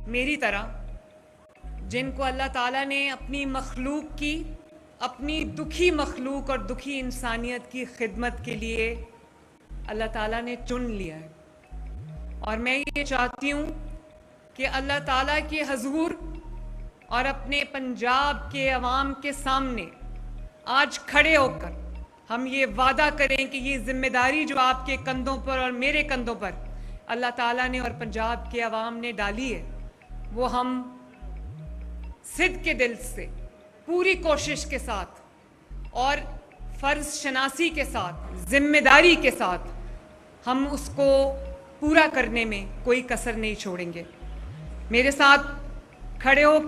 میری طرح جن کو اللہ تعالیٰ نے اپنی مخلوق کی، اپنی دکھی مخلوق اور دکھی انسانیت کی خدمت کے لیے اللہ تعالیٰ نے چن لیا ہے. اور میں یہ چاہتی ہوں کہ اللہ تعالیٰ کے حضور اور اپنے پنجاب کے عوام کے سامنے آج کھڑے ہو کر ہم یہ وعدہ کریں کہ یہ ذمہ داری جو آپ کے کندھوں پر اور میرے کندھوں پر اللہ تعالیٰ نے اور پنجاب کے عوام نے ڈالی ہے، وہ ہم صدق کے دل سے، پوری کوشش کے ساتھ اور فرض شناسی کے ساتھ، ذمہ داری کے ساتھ ہم اس کو پورا کرنے میں کوئی کسر نہیں چھوڑیں گے. میرے ساتھ کھڑے ہو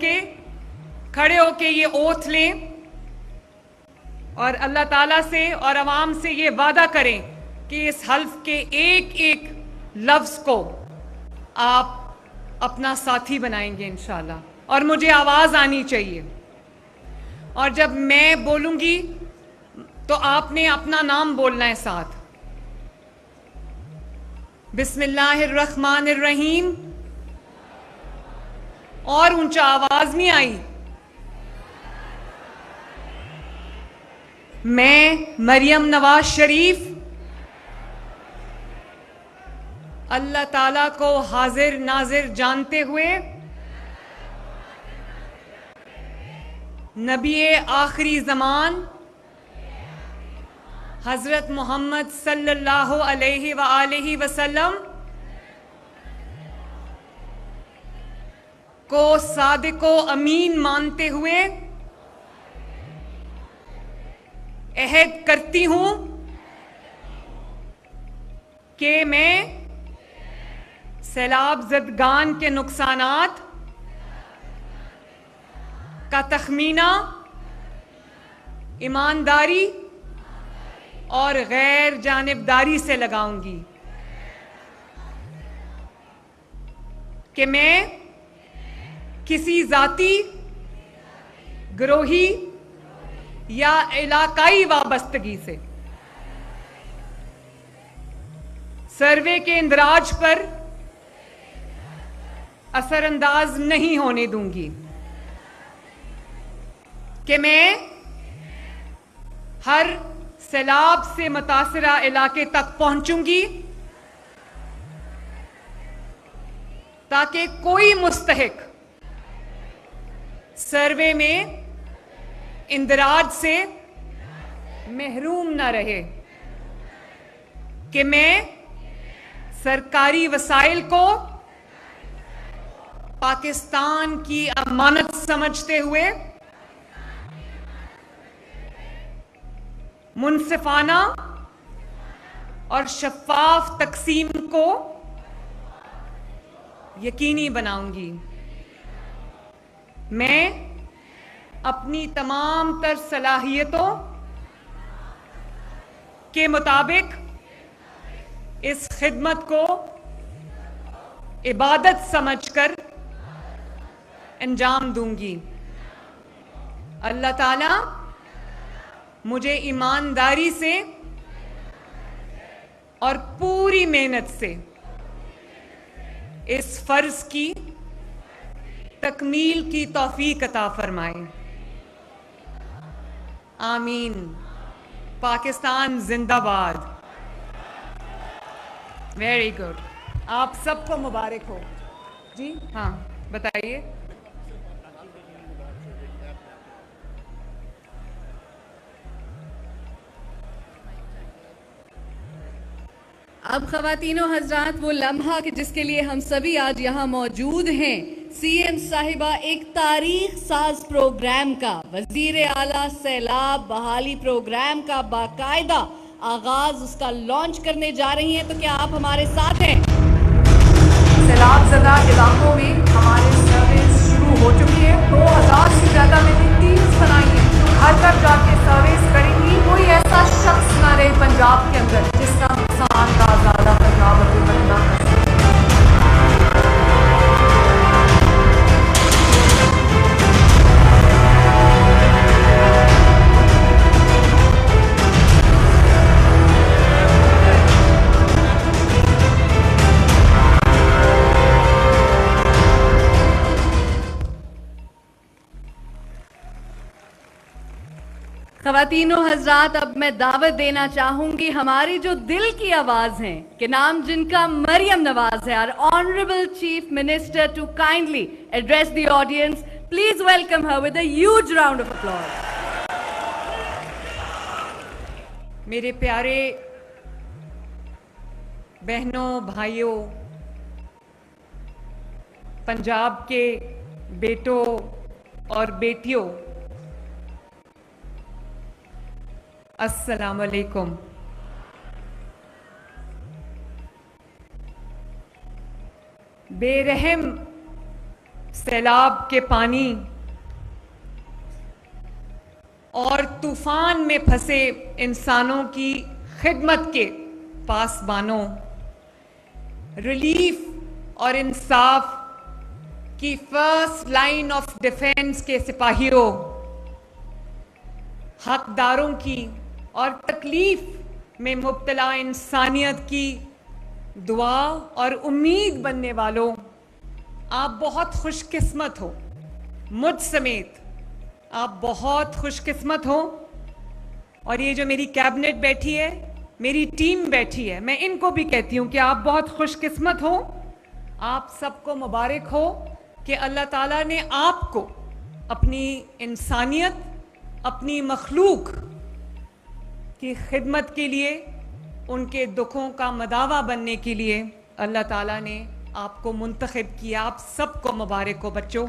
کے یہ اوتھ لیں اور اللہ تعالیٰ سے اور عوام سے یہ وعدہ کریں کہ اس حلف کے ایک ایک لفظ کو آپ اپنا ساتھی بنائیں گے انشاءاللہ. اور مجھے آواز آنی چاہیے، اور جب میں بولوں گی تو آپ نے اپنا نام بولنا ہے ساتھ. بسم اللہ الرحمن الرحیم. اور اونچا آواز نہیں آئی. میں مریم نواز شریف اللہ تعالیٰ کو حاضر ناظر جانتے ہوئے نبی آخری زمان حضرت محمد صلی اللہ علیہ وآلہ وسلم کو صادق و امین مانتے ہوئے عہد کرتی ہوں کہ میں سیلاب زدگان کے نقصانات کا تخمینہ ایمانداری اور غیر جانبداری سے لگاؤں گی، کہ میں کسی ذاتی، گروہی یا علاقائی وابستگی سے سروے کے اندراج پر اثر انداز نہیں ہونے دوں گی، کہ میں ہر سیلاب سے متاثرہ علاقے تک پہنچوں گی تاکہ کوئی مستحق سروے میں اندراج سے محروم نہ رہے، کہ میں سرکاری وسائل کو پاکستان کی امانت سمجھتے ہوئے منصفانہ اور شفاف تقسیم کو یقینی بناؤں گی. میں اپنی تمام تر صلاحیتوں کے مطابق اس خدمت کو عبادت سمجھ کر انجام دوں گی. اللہ تعالی مجھے ایمانداری سے اور پوری محنت سے اس فرض کی تکمیل کی توفیق عطا فرمائے. آمین. پاکستان زندہ باد. Very good. آپ سب کو مبارک ہو. جی ہاں بتائیے. اب خواتین و حضرات وہ لمحہ کہ جس کے لیے ہم سبھی آج یہاں موجود ہیں، سی ایم صاحبہ ایک تاریخ ساز پروگرام کا، وزیر اعلیٰ سیلاب بحالی پروگرام کا باقاعدہ آغاز اس کا لانچ کرنے جا رہی ہیں. تو کیا آپ ہمارے ساتھ ہیں؟ سیلاب زدہ علاقوں میں ہماری سروس شروع ہو چکی ہے. 2000 سے زیادہ میں نے ٹیمز بنائی ہیں جو گھر گھر جا کے سروس کریں گی. کوئی ایسا شخص نہ رہے پنجاب کے اندر جس کا نقصان کا زیادہ پنجاب حکومت نہ کر سکے. خواتین و حضرات، اب میں دعوت دینا چاہوں گی ہماری جو دل کی آواز ہیں کہ نام جن کا مریم نواز ہے، our honorable chief minister, to kindly address the audience. Please welcome her with a huge round of applause. میرے پیارے بہنوں بھائیوں، پنجاب کے بیٹوں اور بیٹیوں، السلام علیکم۔ بے رحم سیلاب کے پانی اور طوفان میں پھنسے انسانوں کی خدمت کے پاسبانوں، ریلیف اور انصاف کی فرسٹ لائن آف ڈیفینس کے سپاہیوں، حقداروں کی اور تکلیف میں مبتلا انسانیت کی دعا اور امید بننے والوں، آپ بہت خوش قسمت ہو، مجھ سمیت آپ بہت خوش قسمت ہو۔ اور یہ جو میری کیبنٹ بیٹھی ہے، میری ٹیم بیٹھی ہے، میں ان کو بھی کہتی ہوں کہ آپ بہت خوش قسمت ہو۔ آپ سب کو مبارک ہو کہ اللہ تعالیٰ نے آپ کو اپنی انسانیت، اپنی مخلوق کی خدمت کے لیے، ان کے دکھوں کا مداوا بننے کے لیے اللہ تعالیٰ نے آپ کو منتخب کیا۔ آپ سب کو مبارک ہو بچوں۔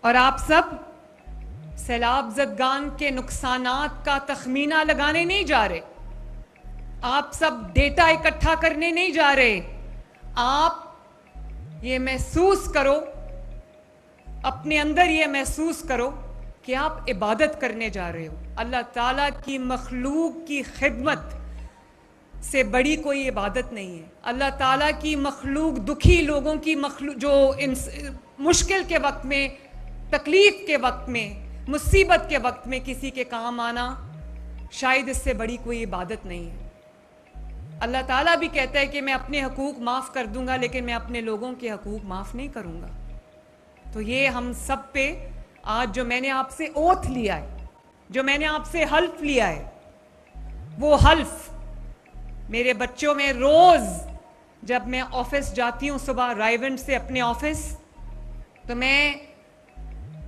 اور آپ سب سیلاب زدگان کے نقصانات کا تخمینہ لگانے نہیں جا رہے، آپ سب ڈیٹا اکٹھا کرنے نہیں جا رہے، آپ یہ محسوس کرو، اپنے اندر یہ محسوس کرو کہ آپ عبادت کرنے جا رہے ہو۔ اللہ تعالیٰ کی مخلوق کی خدمت سے بڑی کوئی عبادت نہیں ہے۔ اللہ تعالیٰ کی مخلوق، دکھی لوگوں کی مخلوق، جو مشکل کے وقت میں، تکلیف کے وقت میں، مصیبت کے وقت میں کسی کے کام آنا، شاید اس سے بڑی کوئی عبادت نہیں ہے۔ اللہ تعالیٰ بھی کہتا ہے کہ میں اپنے حقوق معاف کر دوں گا، لیکن میں اپنے لوگوں کے حقوق معاف نہیں کروں گا۔ تو یہ ہم سب پہ آج جو میں نے آپ سے اوتھ لیا ہے، جو میں نے آپ سے حلف لیا ہے، وہ حلف میرے بچوں میں روز جب میں آفس جاتی ہوں، صبح رائیونڈ سے اپنے آفس، تو میں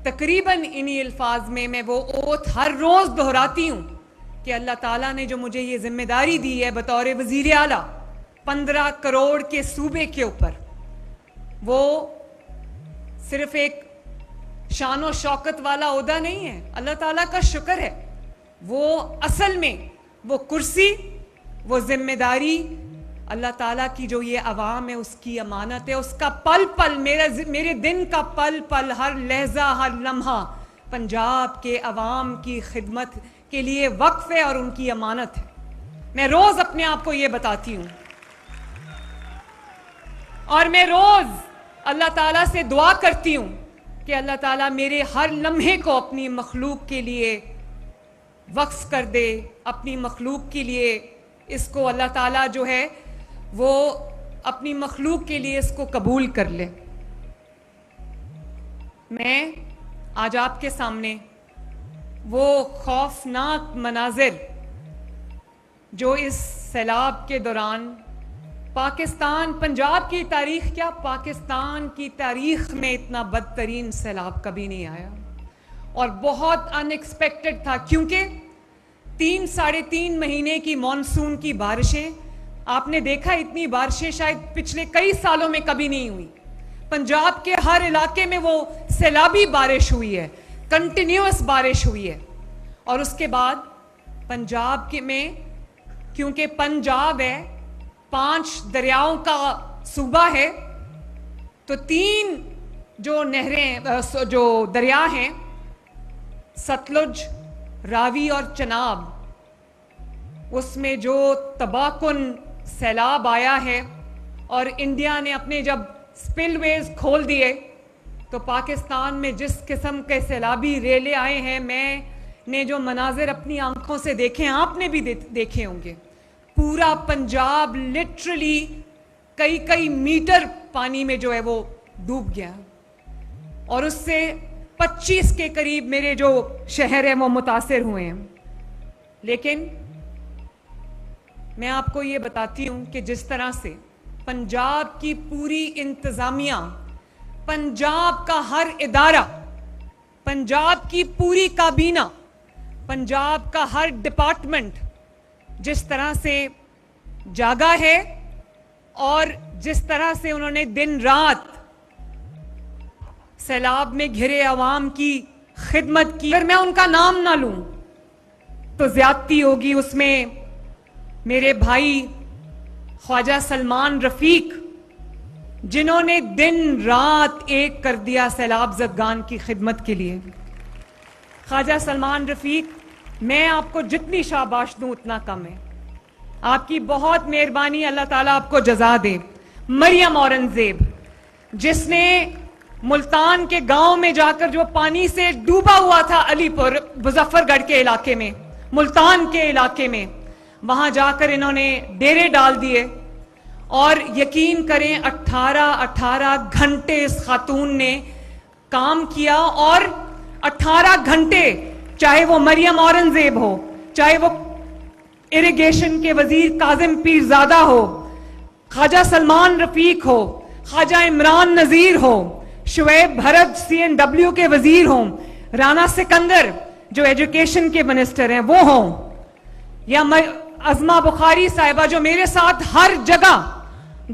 تقریباً انہی الفاظ میں وہ اوتھ ہر روز دہراتی ہوں کہ اللہ تعالیٰ نے جو مجھے یہ ذمہ داری دی ہے بطور وزیر اعلیٰ 15 کروڑ کے صوبے کے اوپر، وہ صرف ایک شان و شوکت والا عہدہ نہیں ہے، اللہ تعالیٰ کا شکر ہے، وہ اصل میں وہ کرسی، وہ ذمہ داری اللہ تعالیٰ کی جو یہ عوام ہے اس کی امانت ہے، اس کا پل پل، میرے دن کا پل پل، ہر لہجہ، ہر لمحہ پنجاب کے عوام کی خدمت کے لیے وقف ہے اور ان کی امانت ہے۔ میں روز اپنے آپ کو یہ بتاتی ہوں، اور میں روز اللہ تعالیٰ سے دعا کرتی ہوں کہ اللہ تعالیٰ میرے ہر لمحے کو اپنی مخلوق کے لیے وقف کر دے، اپنی مخلوق کے لیے اس کو اللہ تعالیٰ جو ہے وہ اپنی مخلوق کے لیے اس کو قبول کر لے۔ میں آج آپ کے سامنے وہ خوفناک مناظر جو اس سیلاب کے دوران پاکستان، پنجاب کی تاریخ کیا، پاکستان کی تاریخ میں اتنا بدترین سیلاب کبھی نہیں آیا، اور بہت ان ایکسپیکٹڈ تھا، کیونکہ 3-3.5 مہینے کی مانسون کی بارشیں، آپ نے دیکھا اتنی بارشیں شاید پچھلے کئی سالوں میں کبھی نہیں ہوئی۔ پنجاب کے ہر علاقے میں وہ سیلابی بارش ہوئی ہے، کنٹینیوس بارش ہوئی ہے، اور اس کے بعد پنجاب میں، کیونکہ پنجاب ہے 5 دریاؤں کا صوبہ ہے، تو 3 جو نہریں، جو دریا ہیں، ستلج، راوی اور چناب، اس میں جو تباہ کن سیلاب آیا ہے، اور انڈیا نے اپنے جب سپل ویز کھول دیے تو پاکستان میں جس قسم کے سیلابی ریلے آئے ہیں، میں نے جو مناظر اپنی آنکھوں سے دیکھے ہیں، آپ نے بھی دیکھے ہوں گے، پورا پنجاب لٹرلی کئی میٹر پانی میں جو ہے وہ ڈوب گیا، اور اس سے 25 کے قریب میرے جو شہر ہیں وہ متاثر ہوئے ہیں. لیکن میں آپ کو یہ بتاتی ہوں کہ جس طرح سے پنجاب کی پوری انتظامیہ، پنجاب کا ہر ادارہ، پنجاب کی پوری کابینہ، پنجاب کا ہر ڈپارٹمنٹ جس طرح سے جاگا ہے اور جس طرح سے انہوں نے دن رات سیلاب میں گھرے عوام کی خدمت کی، اگر میں ان کا نام نہ لوں تو زیادتی ہوگی. اس میں میرے بھائی خواجہ سلمان رفیق، جنہوں نے دن رات ایک کر دیا سیلاب زدگان کی خدمت کے لیے. خواجہ سلمان رفیق، میں آپ کو جتنی شاباش دوں اتنا کم ہے. آپ کی بہت مہربانی، اللہ تعالیٰ آپ کو جزا دے. مریم اورنگزیب، جس نے ملتان کے گاؤں میں جا کر جو پانی سے ڈوبا ہوا تھا علی پور مظفر گڑھ کے علاقے میں، ملتان کے علاقے میں، وہاں جا کر انہوں نے ڈیرے ڈال دیے اور یقین کریں 18 گھنٹے اس خاتون نے کام کیا. اور 18 گھنٹے، چاہے وہ مریم اورنگزیب ہو، چاہے وہ اریگیشن کے وزیر کاظم پیرزادہ ہو، خواجہ سلمان رفیق ہو، خواجہ عمران نذیر ہو، شعیب بھرت CNW کے وزیر ہوں، رانا سکندر جو ایجوکیشن کے منسٹر ہیں وہ ہوں، یا عظمہ بخاری صاحبہ جو میرے ساتھ ہر جگہ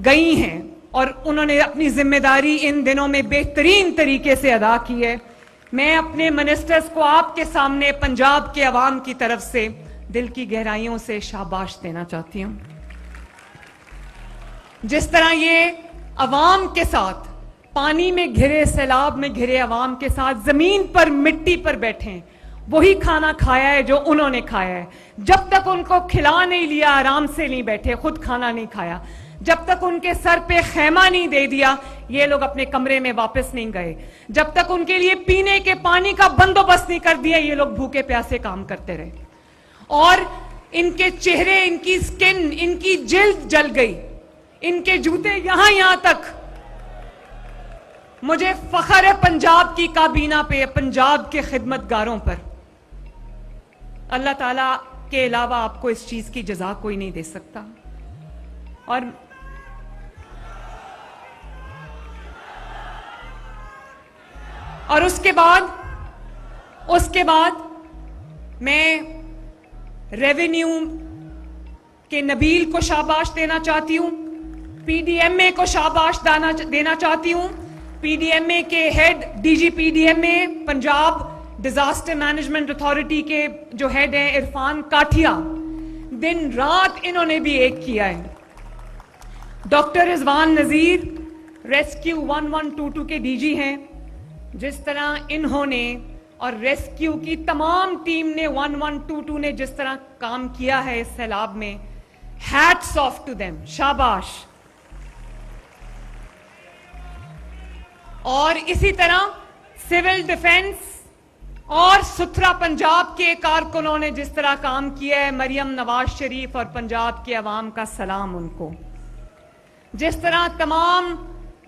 گئی ہیں اور انہوں نے اپنی ذمہ داری ان دنوں میں بہترین طریقے سے ادا کی ہے. میں اپنے منسٹرز کو آپ کے سامنے پنجاب کے عوام کی طرف سے دل کی گہرائیوں سے شاباش دینا چاہتی ہوں. جس طرح یہ عوام کے ساتھ پانی میں گھرے، سیلاب میں گھرے عوام کے ساتھ زمین پر مٹی پر بیٹھے، وہی کھانا کھایا ہے جو انہوں نے کھایا ہے. جب تک ان کو کھلا نہیں لیا آرام سے نہیں بیٹھے، خود کھانا نہیں کھایا، جب تک ان کے سر پہ خیمہ نہیں دے دیا یہ لوگ اپنے کمرے میں واپس نہیں گئے، جب تک ان کے لیے پینے کے پانی کا بندوبست نہیں کر دیا یہ لوگ بھوکے پیاسے کام کرتے رہے. اور ان کے چہرے، ان کی سکن، ان کی جلد جل گئی، ان کے جوتے یہاں تک. مجھے فخر ہے پنجاب کی کابینہ پہ، پنجاب کے خدمتگاروں پر. اللہ تعالیٰ کے علاوہ آپ کو اس چیز کی جزا کوئی نہیں دے سکتا. اور اس کے بعد میں ریونیو کے نبیل کو شاباش دینا چاہتی ہوں، PDMA کو شاباش دینا چاہتی ہوں. PDMA کے head DGPDMA Punjab disaster management authority کے جو ہیڈ ہیں عرفان کاٹھیا، دن رات انہوں نے بھی ایک کیا ہے. ڈاکٹر رضوان نذیر ریسکیو 1122 کے DG ہیں، جس طرح انہوں نے اور ریسکیو کی تمام ٹیم نے 1122 نے جس طرح کام کیا ہے اس سیلاب میں، ہیٹس آف ٹو دیم، شاباش. اور اسی طرح سول ڈیفنس اور ستھرا پنجاب کے کارکنوں نے جس طرح کام کیا ہے، مریم نواز شریف اور پنجاب کے عوام کا سلام ان کو. جس طرح تمام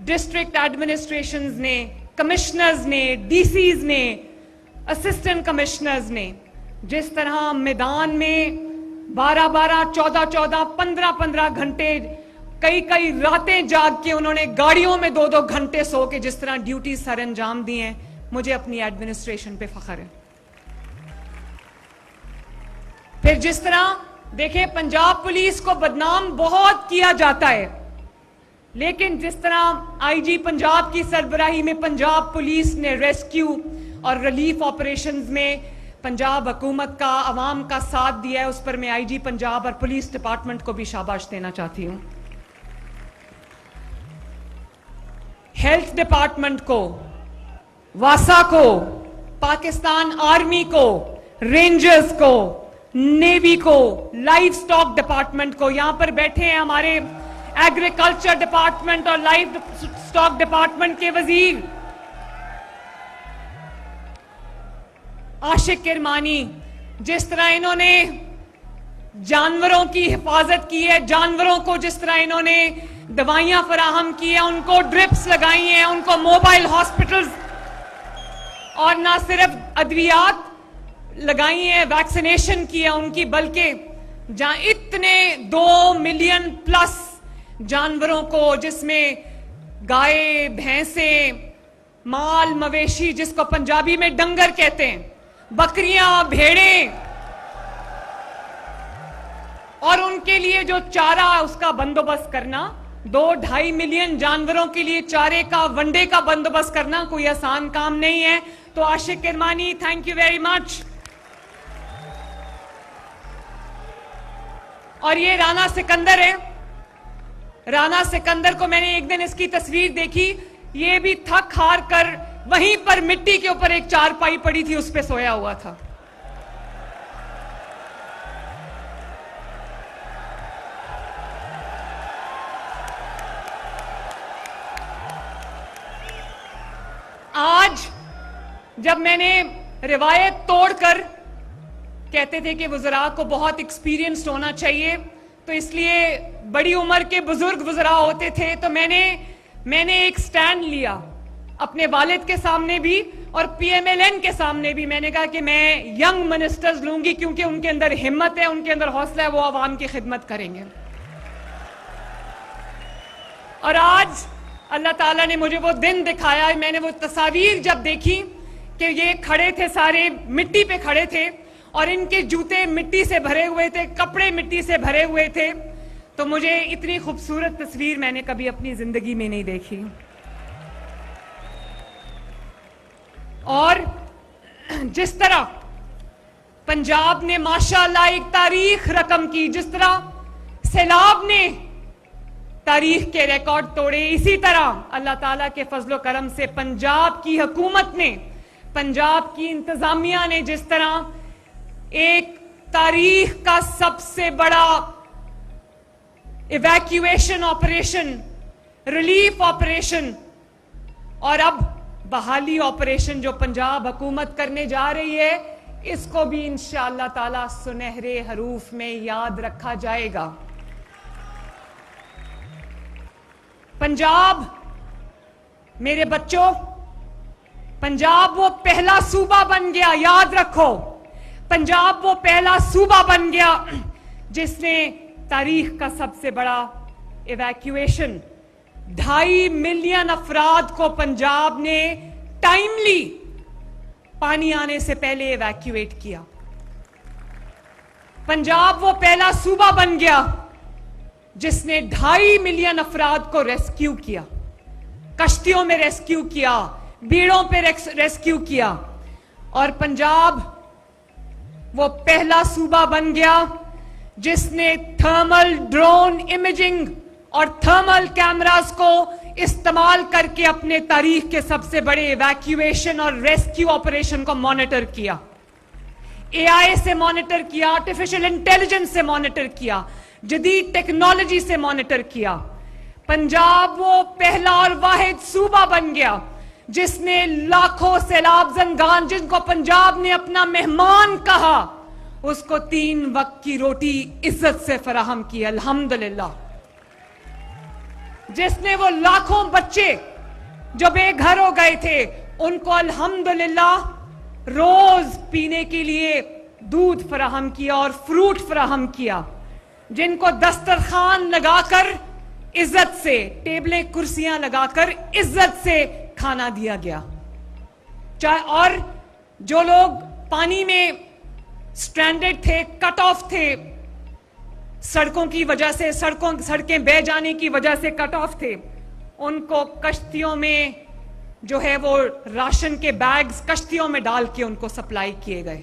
ڈسٹرکٹ ایڈمنسٹریشنز نے، کمشنرز نے، DCs نے، اسسٹنٹ کمشنرز نے جس طرح میدان میں 12 14 15 گھنٹے، کئی راتیں جاگ کے انہوں نے گاڑیوں میں 2 گھنٹے سو کے جس طرح ڈیوٹی سر انجام دی ہیں، مجھے اپنی ایڈمنسٹریشن پہ فخر ہے. پھر جس طرح دیکھیں پنجاب پولیس کو بدنام بہت کیا جاتا ہے، لیکن جس طرح IG پنجاب کی سربراہی میں پنجاب پولیس نے ریسکیو اور ریلیف آپریشنز میں پنجاب حکومت کا، عوام کا ساتھ دیا ہے، اس پر میں IG پنجاب اور پولیس ڈپارٹمنٹ کو بھی شاباش دینا چاہتی ہوں. ہیلتھ ڈپارٹمنٹ کو، واسا کو، پاکستان آرمی کو، رینجرز کو، نیوی کو، لائف سٹاک ڈپارٹمنٹ کو، یہاں پر بیٹھے ہیں ہمارے ایگریکلچر ڈپارٹمنٹ اور لائف سٹاک ڈپارٹمنٹ کے وزیر عاشق کرمانی، جس طرح انہوں نے جانوروں کی حفاظت کی ہے، جانوروں کو جس طرح انہوں نے دوائیاں فراہم کی ہیں، ان کو ڈرپس لگائی ہیں، ان کو موبائل ہاسپٹلز اور نہ صرف ادویات لگائی ہیں، ویکسینیشن کی ہے ان کی، بلکہ جہاں اتنے 2 ملین پلس جانوروں کو، جس میں گائے، بھینسیں، مال مویشی جس کو پنجابی میں ڈنگر کہتے ہیں، بکریاں، بھیڑیں، اور ان کے لیے جو چارہ اس کا بندوبست کرنا، 2-2.5 ملین جانوروں کے لیے چارے کا، ونڈے کا بندوبست کرنا کوئی آسان کام نہیں ہے. تو عاشق Kirmani, thank you very much. اور یہ رانا سکندر ہے. رانا سکندر کو میں نے ایک دن اس کی تصویر دیکھی، یہ بھی تھک ہار کر وہیں پر مٹی کے اوپر ایک چارپائی پڑی تھی، اس پہ سویا ہوا تھا. آج جب میں نے روایت توڑ کر، کہتے تھے کہ وزراء کو بہت ایکسپیرینسڈ ہونا چاہیے، تو اس لیے بڑی عمر کے بزرگ وزراء ہوتے تھے، تو میں نے ایک سٹینڈ لیا اپنے والد کے سامنے بھی اور پی ایم ایل این کے سامنے بھی. میں نے کہا کہ میں ینگ منسٹرز لوں گی، کیونکہ ان کے اندر ہمت ہے، ان کے اندر حوصلہ ہے، وہ عوام کی خدمت کریں گے. اور آج اللہ تعالیٰ نے مجھے وہ دن دکھایا. میں نے وہ تصاویر جب دیکھی کہ یہ کھڑے تھے، سارے مٹی پہ کھڑے تھے اور ان کے جوتے مٹی سے بھرے ہوئے تھے، کپڑے مٹی سے بھرے ہوئے تھے، تو مجھے اتنی خوبصورت تصویر میں نے کبھی اپنی زندگی میں نہیں دیکھی. اور جس طرح پنجاب نے ماشاءاللہ ایک تاریخ رقم کی، جس طرح سیلاب نے تاریخ کے ریکارڈ توڑے، اسی طرح اللہ تعالیٰ کے فضل و کرم سے پنجاب کی حکومت نے، پنجاب کی انتظامیہ نے جس طرح ایک تاریخ کا سب سے بڑا ایویکیویشن آپریشن، ریلیف آپریشن اور اب بحالی آپریشن جو پنجاب حکومت کرنے جا رہی ہے، اس کو بھی انشاءاللہ تعالیٰ سنہرے حروف میں یاد رکھا جائے گا. پنجاب میرے بچوں، پنجاب وہ پہلا صوبہ بن گیا، یاد رکھو، پنجاب وہ پہلا صوبہ بن گیا جس نے تاریخ کا سب سے بڑا ایویکیویشن، 2.5 ملین افراد کو پنجاب نے ٹائملی پانی آنے سے پہلے ایویکیویٹ کیا. پنجاب وہ پہلا صوبہ بن گیا جس نے 2.5 ملین افراد کو ریسکیو کیا، کشتیوں میں ریسکیو کیا، بیڑوں پہ ریسکیو کیا. اور پنجاب وہ پہلا صوبہ بن گیا جس نے تھرمل ڈرون امیجنگ اور تھرمل کیمراز کو استعمال کر کے اپنے تاریخ کے سب سے بڑے ایویکیویشن اور ریسکیو آپریشن کو مانیٹر کیا. اے آئی سے مانیٹر کیا، آرٹیفیشل انٹیلیجنس سے مانیٹر کیا، جدید ٹیکنالوجی سے مانیٹر کیا. پنجاب وہ پہلا اور واحد صوبہ بن گیا جس نے لاکھوں سیلاب زنگان، جن کو پنجاب نے اپنا مہمان کہا، اس کو 3 وقت کی روٹی عزت سے فراہم کی، الحمدللہ. جس نے وہ لاکھوں بچے جو بے گھر ہو گئے تھے، ان کو الحمدللہ روز پینے کے لیے دودھ فراہم کیا اور فروٹ فراہم کیا. جن کو دسترخوان لگا کر عزت سے، ٹیبلیں کرسیاں لگا کر عزت سے کھانا دیا گیا. اور جو لوگ پانی میں سٹرینڈڈ تھے، کٹ آف تھے، سڑکوں کی وجہ سے، سڑکیں بہ جانے کی وجہ سے کٹ آف تھے، ان کو کشتیوں میں جو ہے وہ راشن کے بیگز کشتیوں میں ڈال کے ان کو سپلائی کیے گئے.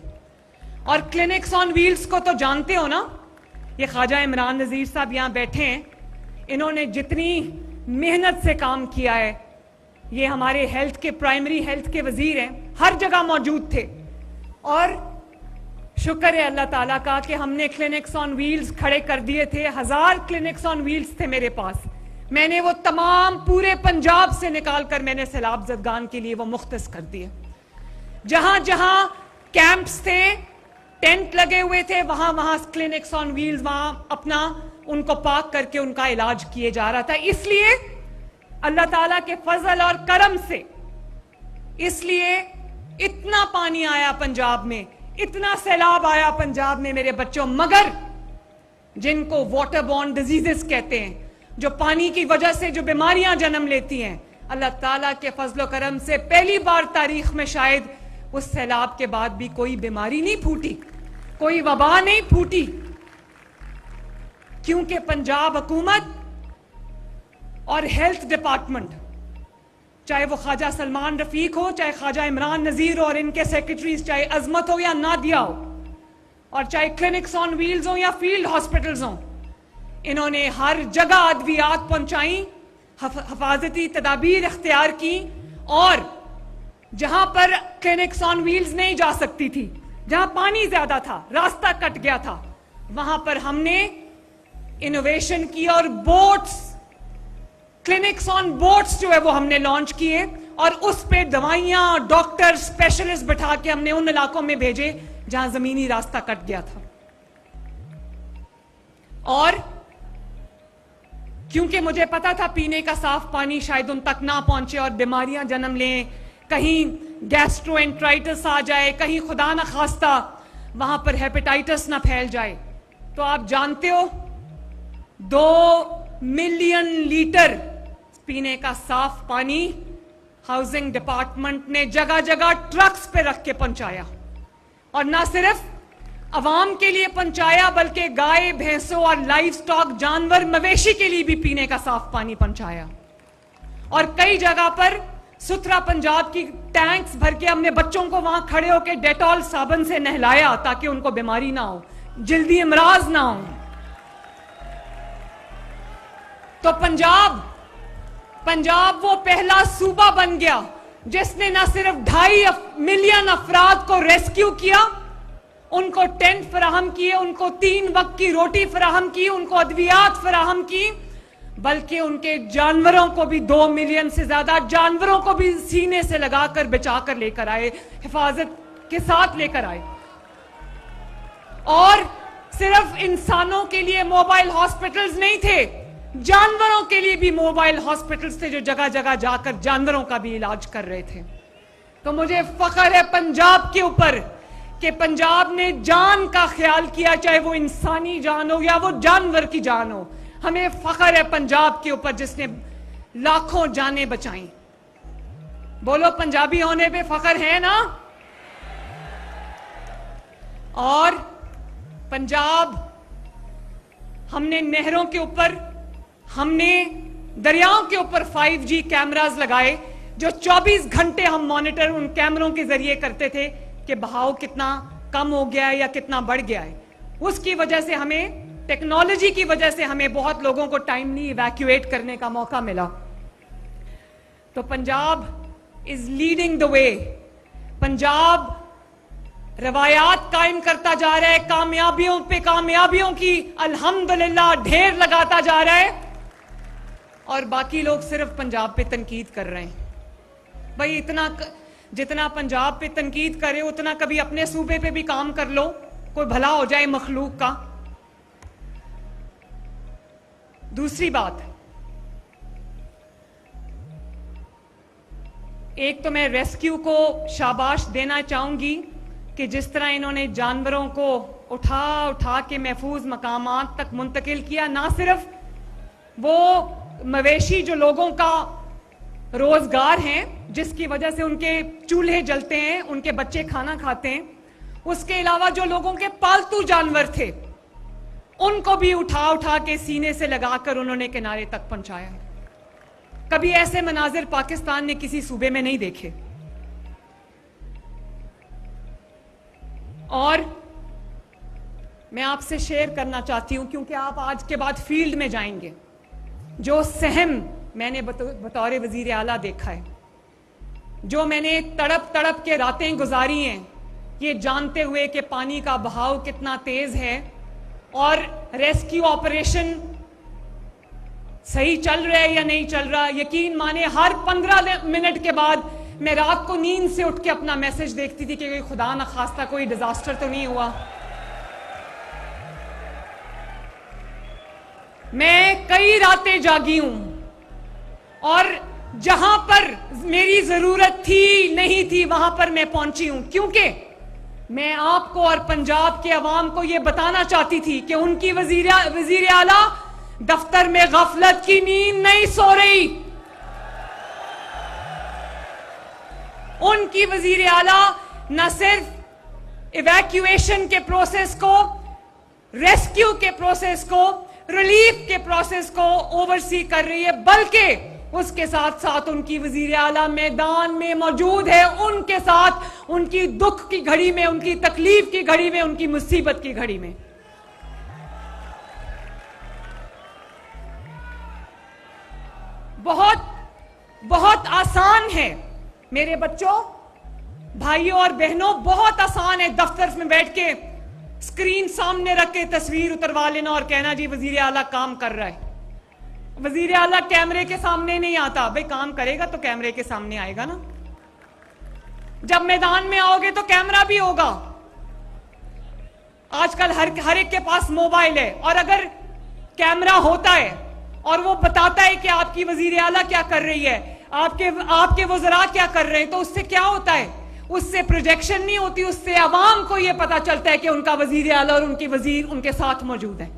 اور کلینکس آن ویلز کو تو جانتے ہو نا، یہ خواجہ عمران نذیر صاحب یہاں بیٹھے ہیں، انہوں نے جتنی محنت سے کام کیا ہے، یہ ہمارے ہیلتھ کے، پرائمری ہیلتھ کے وزیر ہیں، ہر جگہ موجود تھے. اور شکر ہے اللہ تعالیٰ کا کہ ہم نے کلینکس آن ویلز کھڑے کر دیے تھے. 1000 کلینکس آن ویلز تھے میرے پاس، میں نے وہ تمام پورے پنجاب سے نکال کر میں نے سیلاب زدگان کے لیے وہ مختص کر دیے. جہاں جہاں کیمپس تھے، ٹینٹ لگے ہوئے تھے، وہاں کلینکس آن ویلز وہاں اپنا ان کو پاک کر کے ان کا علاج کیے جا رہا تھا. اس لیے اللہ تعالیٰ کے فضل اور کرم سے، اس لیے اتنا پانی آیا پنجاب میں, اتنا سیلاب آیا پنجاب میں میرے بچوں, مگر جن کو واٹر بورن ڈیزیزز کہتے ہیں, جو پانی کی وجہ سے جو بیماریاں جنم لیتی ہیں, اللہ تعالیٰ کے فضل و کرم سے پہلی بار تاریخ میں شاید اس سیلاب کے بعد بھی کوئی بیماری نہیں پھوٹی, کوئی وبا نہیں پھوٹی, کیونکہ پنجاب حکومت اور ہیلتھ ڈپارٹمنٹ, چاہے وہ خواجہ سلمان رفیق ہو, چاہے خواجہ عمران نذیر اور ان کے سیکرٹریز, چاہے عظمت ہو یا نادیہ ہو, اور چاہے کلینکس آن ویلز ہوں یا فیلڈ ہاسپٹلز ہوں, انہوں نے ہر جگہ ادویات پہنچائیں, حفاظتی تدابیر اختیار کی, اور جہاں پر کلینکس آن ویلز نہیں جا سکتی تھی, جہاں پانی زیادہ تھا, راستہ کٹ گیا تھا, وہاں پر ہم نے انوویشن کی اور بوٹس, کلینکس آن بوٹس جو ہے وہ ہم نے لانچ کیے, اور اس پہ دوائیاں, ڈاکٹر, اسپیشلسٹ بٹھا کے ہم نے ان علاقوں میں بھیجے جہاں زمینی راستہ کٹ گیا تھا. اور کیونکہ مجھے پتا تھا پینے کا صاف پانی شاید ان تک نہ پہنچے اور بیماریاں جنم لیں, کہیں گیسٹرو انٹرائٹس آ جائے, کہیں خدا نخواستہ وہاں پر ہیپیٹائٹس نہ پھیل جائے, تو آپ جانتے ہو 2 ملین لیٹر پینے کا صاف پانی ہاؤسنگ ڈپارٹمنٹ نے جگہ جگہ ٹرکس پہ رکھ کے پہنچایا, اور نہ صرف عوام کے لیے پہنچایا بلکہ گائے, بھینسوں اور لائف سٹاک, جانور, مویشی کے لیے بھی پینے کا صاف پانی پہنچایا. اور کئی جگہ پر ستھرا پنجاب کی ٹینکس بھر کے ہم نے بچوں کو وہاں کھڑے ہو کے ڈیٹول صابن سے نہلایا تاکہ ان کو بیماری نہ ہو, جلدی امراض نہ ہو. تو پنجاب وہ پہلا صوبہ بن گیا جس نے نہ صرف 2.5 ملین افراد کو ریسکیو کیا, ان کو ٹینٹ فراہم کیے, ان کو 3 وقت کی روٹی فراہم کی, ان کو ادویات فراہم کی, بلکہ ان کے جانوروں کو بھی 2 ملین سے زیادہ جانوروں کو بھی سینے سے لگا کر بچا کر لے کر آئے, حفاظت کے ساتھ لے کر آئے. اور صرف انسانوں کے لیے موبائل ہاسپٹلز نہیں تھے, جانوروں کے لیے بھی موبائل ہاسپٹلز تھے جو جگہ جگہ جا کر جانوروں کا بھی علاج کر رہے تھے. تو مجھے فخر ہے پنجاب کے اوپر کہ پنجاب نے جان کا خیال کیا, چاہے وہ انسانی جان ہو یا وہ جانور کی جان ہو. ہمیں فخر ہے پنجاب کے اوپر جس نے لاکھوں جانیں بچائیں. بولو پنجابی ہونے پہ فخر ہے نا. اور پنجاب, ہم نے نہروں کے اوپر, ہم نے دریاؤں کے اوپر 5G کیمراز لگائے جو 24 گھنٹے ہم مانیٹر ان کیمروں کے ذریعے کرتے تھے کہ بہاؤ کتنا کم ہو گیا ہے یا کتنا بڑھ گیا ہے. اس کی وجہ سے ہمیں, ٹیکنالوجی کی وجہ سے ہمیں بہت لوگوں کو ٹائملی ایویکویٹ کرنے کا موقع ملا. تو پنجاب از لیڈنگ دا وے. پنجاب روایات قائم کرتا جا رہا ہے, کامیابیوں پہ کامیابیوں کی الحمدللہ ڈھیر لگاتا جا رہا ہے, اور باقی لوگ صرف پنجاب پہ تنقید کر رہے ہیں. بھائی جتنا پنجاب پہ تنقید کرے اتنا کبھی اپنے صوبے پہ بھی کام کر لو, کوئی بھلا ہو جائے مخلوق کا. دوسری بات, ایک تو میں ریسکیو کو شاباش دینا چاہوں گی کہ جس طرح انہوں نے جانوروں کو اٹھا کے محفوظ مقامات تک منتقل کیا. نہ صرف وہ مویشی جو لوگوں کا روزگار ہیں, جس کی وجہ سے ان کے چولہے جلتے ہیں, ان کے بچے کھانا کھاتے ہیں, اس کے علاوہ جو لوگوں کے پالتو جانور تھے ان کو بھی اٹھا کے سینے سے لگا کر انہوں نے کنارے تک پہنچایا. کبھی ایسے مناظر پاکستان نے کسی صوبے میں نہیں دیکھے. اور میں آپ سے شیئر کرنا چاہتی ہوں, کیونکہ آپ آج کے بعد فیلڈ میں جائیں گے, جو سہم میں نے بطور وزیر اعلیٰ دیکھا ہے, جو میں نے تڑپ کے راتیں گزاری ہیں یہ جانتے ہوئے کہ پانی کا بہاؤ کتنا تیز ہے اور ریسکیو آپریشن صحیح چل رہا ہے یا نہیں چل رہا. یقین مانے ہر 15 منٹ کے بعد میں رات کو نیند سے اٹھ کے اپنا میسج دیکھتی تھی کہ خدا نخواستہ کوئی ڈیزاسٹر تو نہیں ہوا. میں کئی راتیں جاگی ہوں, اور جہاں پر میری ضرورت تھی نہیں تھی وہاں پر میں پہنچی ہوں، کیونکہ میں آپ کو اور پنجاب کے عوام کو یہ بتانا چاہتی تھی کہ ان کی وزیر اعلیٰ دفتر میں غفلت کی نیند نہیں سو رہی. ان کی وزیر اعلیٰ نہ صرف ایویکیویشن کے پروسیس کو، ریسکیو کے پروسیس کو، ریلیف کے پروسیس کو اوورسی کر رہی ہے، بلکہ اس کے ساتھ ساتھ ان کی وزیر اعلیٰ میدان میں موجود ہے، ان کے ساتھ ان کی دکھ کی گھڑی میں، ان کی تکلیف کی گھڑی میں، ان کی مصیبت کی گھڑی میں. بہت آسان ہے میرے بچوں، بھائیوں اور بہنوں، بہت آسان ہے دفتر میں بیٹھ کے اسکرین سامنے رکھ کے تصویر اتروا لینا اور کہنا جی وزیر اعلیٰ کام کر رہا ہے. وزیر اعلیٰ کیمرے کے سامنے نہیں آتا. بھئی کام کرے گا تو کیمرے کے سامنے آئے گا نا. جب میدان میں آؤ گے تو کیمرہ بھی ہوگا. آج کل ہر ایک کے پاس موبائل ہے، اور اگر کیمرہ ہوتا ہے اور وہ بتاتا ہے کہ آپ کی وزیر اعلیٰ کیا کر رہی ہے، آپ کے وزراء کیا کر رہے ہیں، تو اس سے کیا ہوتا ہے؟ اس سے پروجیکشن نہیں ہوتی، اس سے عوام کو یہ پتا چلتا ہے کہ ان کا وزیر اعلیٰ اور ان کی وزیر ان کے ساتھ موجود ہے،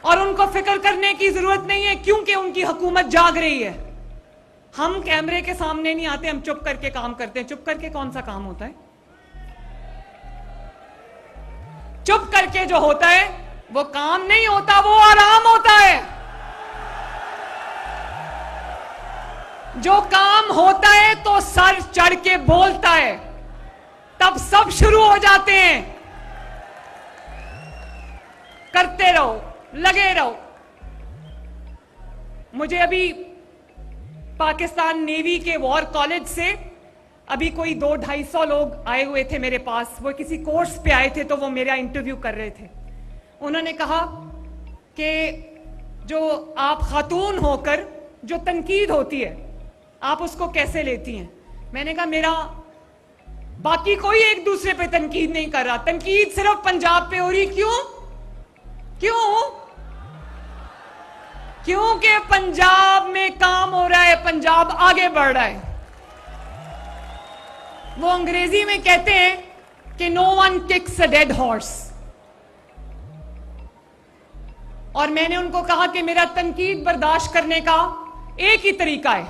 اور ان کو فکر کرنے کی ضرورت نہیں ہے کیونکہ ان کی حکومت جاگ رہی ہے. ہم کیمرے کے سامنے نہیں آتے، ہم چپ کر کے کام کرتے ہیں. چپ کر کے کون سا کام ہوتا ہے؟ چپ کر کے جو ہوتا ہے وہ کام نہیں ہوتا، وہ آرام ہوتا ہے. جو کام ہوتا ہے تو سر چڑھ کے بولتا ہے، تب سب شروع ہو جاتے ہیں. کرتے رہو، لگے رہو. مجھے ابھی پاکستان نیوی کے وار کالج سے ابھی کوئی 200-250 لوگ آئے ہوئے تھے میرے پاس. وہ کسی کورس پہ آئے تھے تو وہ میرا انٹرویو کر رہے تھے. انہوں نے کہا کہ جو آپ خاتون ہو کر جو تنقید ہوتی ہے آپ اس کو کیسے لیتی ہیں؟ میں نے کہا میرا باقی کوئی ایک دوسرے پہ تنقید نہیں کر رہا، تنقید صرف پنجاب پہ ہو رہی. کیونکہ پنجاب میں کام ہو رہا ہے، پنجاب آگے بڑھ رہا ہے. وہ انگریزی میں کہتے ہیں کہ no one kicks a dead horse. اور میں نے ان کو کہا کہ میرا تنقید برداشت کرنے کا ایک ہی طریقہ ہے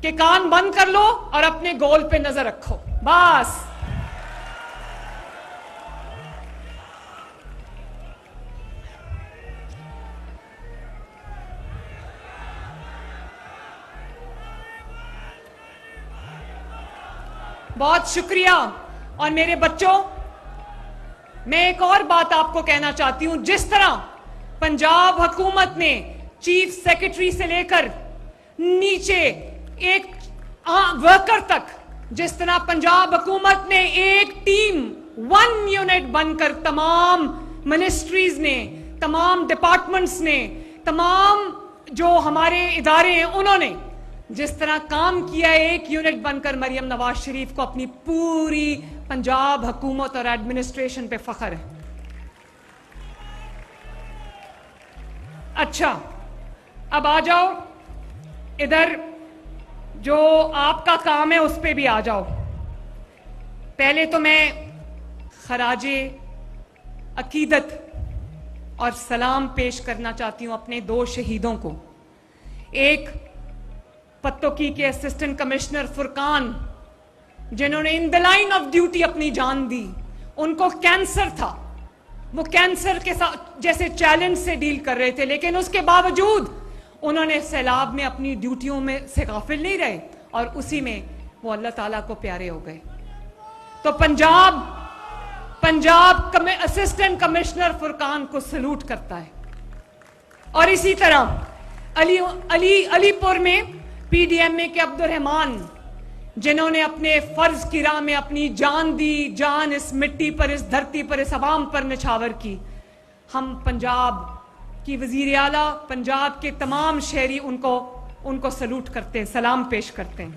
کہ کان بند کر لو اور اپنے گول پہ نظر رکھو، بس. بہت شکریہ. اور میرے بچوں، میں ایک اور بات آپ کو کہنا چاہتی ہوں. جس طرح پنجاب حکومت نے چیف سیکرٹری سے لے کر نیچے ایک ورکر تک، جس طرح پنجاب حکومت نے ایک ٹیم، 1 یونٹ بن کر تمام منسٹریز نے، تمام ڈپارٹمنٹس نے، تمام جو ہمارے ادارے ہیں انہوں نے جس طرح کام کیا ہے ایک یونٹ بن کر، مریم نواز شریف کو اپنی پوری پنجاب حکومت اور ایڈمنسٹریشن پہ فخر ہے. اچھا، اب آ جاؤ ادھر، جو آپ کا کام ہے اس پہ بھی آ جاؤ. پہلے تو میں خراج عقیدت اور سلام پیش کرنا چاہتی ہوں اپنے 2 شہیدوں کو. ایک پتوکی کے اسسٹنٹ کمشنر فرقان، جنہوں نے ان دی لائن آف ڈیوٹی اپنی جان دی. ان کو کینسر تھا، وہ کینسر کے ساتھ جیسے چیلنج سے ڈیل کر رہے تھے، لیکن اس کے باوجود انہوں نے سیلاب میں اپنی ڈیوٹیوں میں سے غافل نہیں رہے اور اسی میں وہ اللہ تعالیٰ کو پیارے ہو گئے. تو پنجاب اسسٹنٹ کمشنر فرقان کو سلوٹ کرتا ہے. اور اسی طرح علی پور میں پی ڈی ایم اے کے عبد الرحمان، جنہوں نے اپنے فرض کی راہ میں اپنی جان دی، جان اس مٹی پر، اس دھرتی پر، اس عوام پر نچھاور کی. ہم پنجاب کی وزیر اعلیٰ، پنجاب کے تمام شہری ان کو سلوٹ کرتے ہیں، سلام پیش کرتے ہیں.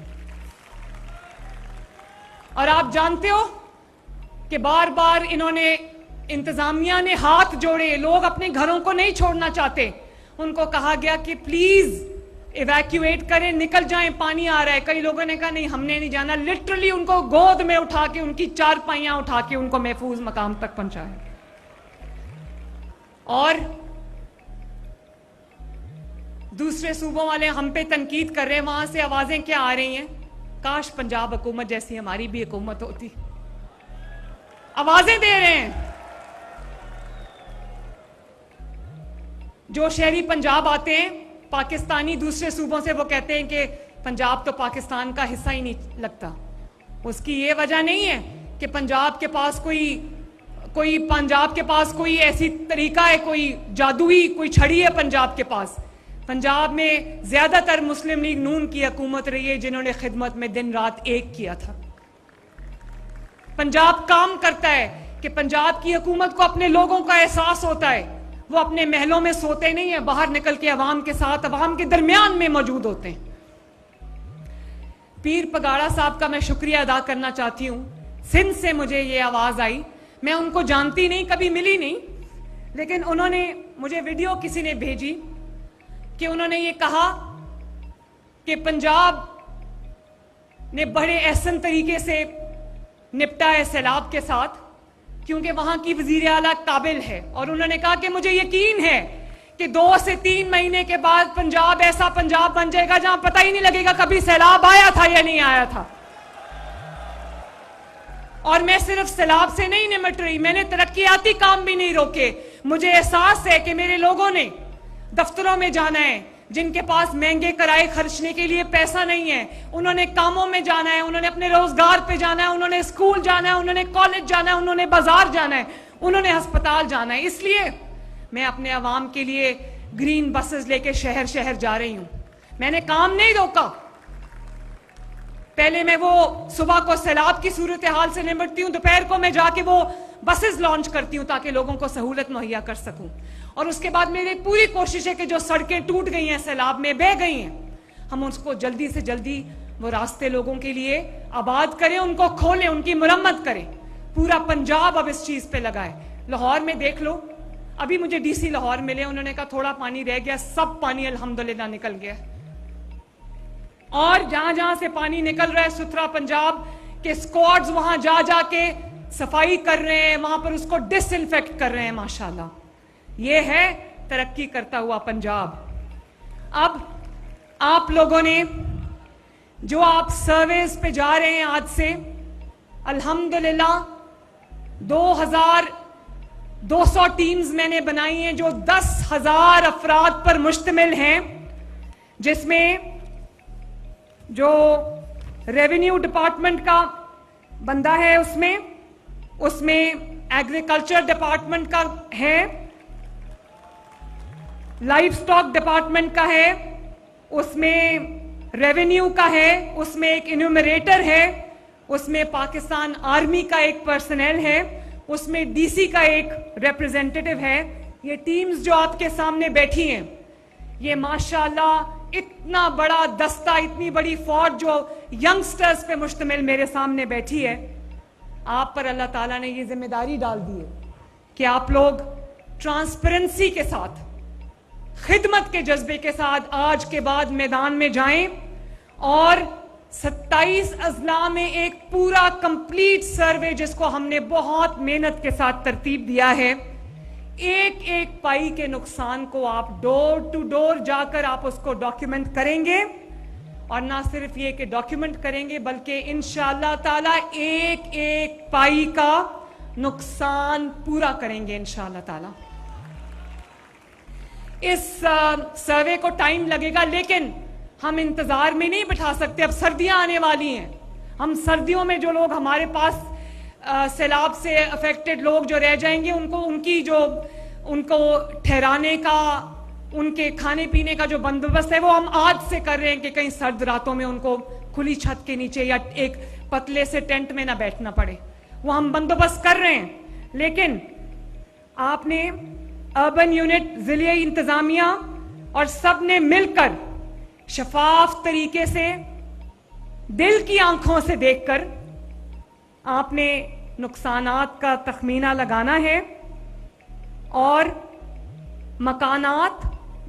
اور آپ جانتے ہو کہ بار بار انہوں نے، انتظامیہ نے ہاتھ جوڑے، لوگ اپنے گھروں کو نہیں چھوڑنا چاہتے. ان کو کہا گیا کہ پلیز ایویکویٹ کریں, نکل جائیں, پانی آ رہا ہے. کئی لوگوں نے کہا نہیں ہم نے نہیں جانا, لٹرلی ان کو گود میں اٹھا کے, ان کی چارپائیاں اٹھا کے ان کو محفوظ مقام تک پہنچایا. اور دوسرے صوبوں والے ہم پہ تنقید کر رہے ہیں, وہاں سے آوازیں کیا آ رہی ہیں, کاش پنجاب حکومت جیسی ہماری بھی حکومت ہوتی. آوازیں دے رہے ہیں. جو شہری پنجاب آتے ہیں, پاکستانی دوسرے صوبوں سے, وہ کہتے ہیں کہ پنجاب تو پاکستان کا حصہ ہی نہیں لگتا. اس کی یہ وجہ نہیں ہے کہ پنجاب کے پاس کوئی ایسی طریقہ ہے, کوئی جادوئی کوئی چھڑی ہے پنجاب کے پاس. پنجاب میں زیادہ تر مسلم لیگ نون کی حکومت رہی ہے جنہوں نے خدمت میں دن رات ایک کیا تھا. پنجاب کام کرتا ہے کہ پنجاب کی حکومت کو اپنے لوگوں کا احساس ہوتا ہے. وہ اپنے محلوں میں سوتے نہیں ہیں, باہر نکل کے عوام کے ساتھ, عوام کے درمیان میں موجود ہوتے ہیں. پیر پگاڑا صاحب کا میں شکریہ ادا کرنا چاہتی ہوں. سندھ سے مجھے یہ آواز آئی, میں ان کو جانتی نہیں, کبھی ملی نہیں, لیکن انہوں نے مجھے ویڈیو کسی نے بھیجی کہ انہوں نے یہ کہا کہ پنجاب نے بڑے احسن طریقے سے نپٹا ہے سیلاب کے ساتھ کیونکہ وہاں کی وزیر اعلیٰ قابل ہے. اور انہوں نے کہا کہ مجھے یقین ہے کہ 2 سے 3 مہینے کے بعد پنجاب ایسا پنجاب بن جائے گا جہاں پتہ ہی نہیں لگے گا کبھی سیلاب آیا تھا یا نہیں آیا تھا. اور میں صرف سیلاب سے نہیں نمٹ رہی, میں نے ترقیاتی کام بھی نہیں روکے. مجھے احساس ہے کہ میرے لوگوں نے دفتروں میں جانا ہے, جن کے پاس مہنگے کرائے خرچنے کے لیے پیسہ نہیں ہے, انہوں نے کاموں میں جانا ہے, انہوں نے اپنے روزگار پہ جانا ہے, انہوں نے اسکول جانا ہے, انہوں نے کالج جانا ہے, انہوں نے بازار جانا ہے, انہوں نے ہسپتال جانا ہے. اس لیے میں اپنے عوام کے لیے گرین بسز لے کے شہر شہر جا رہی ہوں. میں نے کام نہیں روکا. پہلے میں وہ صبح کو سیلاب کی صورتحال سے نمٹتی ہوں, دوپہر کو میں جا کے وہ بسز لانچ کرتی ہوں تاکہ لوگوں کو سہولت مہیا کر سکوں. اور اس کے بعد میری پوری کوشش ہے کہ جو سڑکیں ٹوٹ گئی ہیں, سیلاب میں بہہ گئی ہیں, ہم اس کو جلدی سے جلدی وہ راستے لوگوں کے لیے آباد کریں, ان کو کھولیں, ان کی مرمت کریں. پورا پنجاب اب اس چیز پہ لگا ہے. لاہور میں دیکھ لو, ابھی مجھے ڈی سی لاہور ملے, انہوں نے کہا تھوڑا پانی رہ گیا, سب پانی الحمدللہ نکل گیا. اور جہاں جہاں سے پانی نکل رہا ہے, ستھرا پنجاب کے اسکواڈز وہاں جا جا کے صفائی کر رہے ہیں, وہاں پر اس کو ڈس انفیکٹ کر رہے ہیں. ماشاءاللہ یہ ہے ترقی کرتا ہوا پنجاب. اب آپ لوگوں نے جو آپ سرویز پہ جا رہے ہیں آج سے, الحمدللہ 2200 ٹیمز میں نے بنائی ہیں جو 10,000 افراد پر مشتمل ہیں, جس میں جو ریونیو ڈپارٹمنٹ کا بندہ ہے, اس میں ایگریکلچر ڈپارٹمنٹ کا ہے, لائف سٹاک ڈپارٹمنٹ کا ہے, اس میں ریونیو کا ہے, اس میں ایک انیومریٹر ہے, اس میں پاکستان آرمی کا ایک پرسنل ہے, اس میں ڈی سی کا ایک ریپریزنٹیٹیو ہے. یہ ٹیمز جو آپ کے سامنے بیٹھی ہیں, یہ ماشاءاللہ اتنا بڑا دستہ, اتنی بڑی فوج جو ینگسٹرز پہ مشتمل میرے سامنے بیٹھی ہے, آپ پر اللہ تعالیٰ نے یہ ذمہ داری ڈال دی ہے کہ آپ لوگ ٹرانسپیرنسی کے ساتھ, خدمت کے جذبے کے ساتھ آج کے بعد میدان میں جائیں اور 27 اضلاع میں ایک پورا کمپلیٹ سروے, جس کو ہم نے بہت محنت کے ساتھ ترتیب دیا ہے, ایک ایک پائی کے نقصان کو آپ ڈور ٹو ڈور جا کر آپ اس کو ڈاکیومنٹ کریں گے. اور نہ صرف یہ کہ ڈاکیومنٹ کریں گے, بلکہ انشاءاللہ تعالی ایک ایک پائی کا نقصان پورا کریں گے انشاءاللہ تعالی. اس سروے کو ٹائم لگے گا, لیکن ہم انتظار میں نہیں بٹھا سکتے. اب سردیاں آنے والی ہیں, ہم سردیوں میں جو لوگ ہمارے پاس سیلاب سے افیکٹڈ لوگ جو رہ جائیں گے, ان کو ٹھہرانے کا, ان کے کھانے پینے کا جو بندوبست ہے وہ ہم آج سے کر رہے ہیں کہ کہیں سرد راتوں میں ان کو کھلی چھت کے نیچے یا ایک پتلے سے ٹینٹ میں نہ بیٹھنا پڑے, وہ ہم بندوبست کر رہے ہیں. لیکن آپ نے اربن یونٹ, ضلعی انتظامیہ اور سب نے مل کر شفاف طریقے سے, دل کی آنکھوں سے دیکھ کر آپ نے نقصانات کا تخمینہ لگانا ہے اور مکانات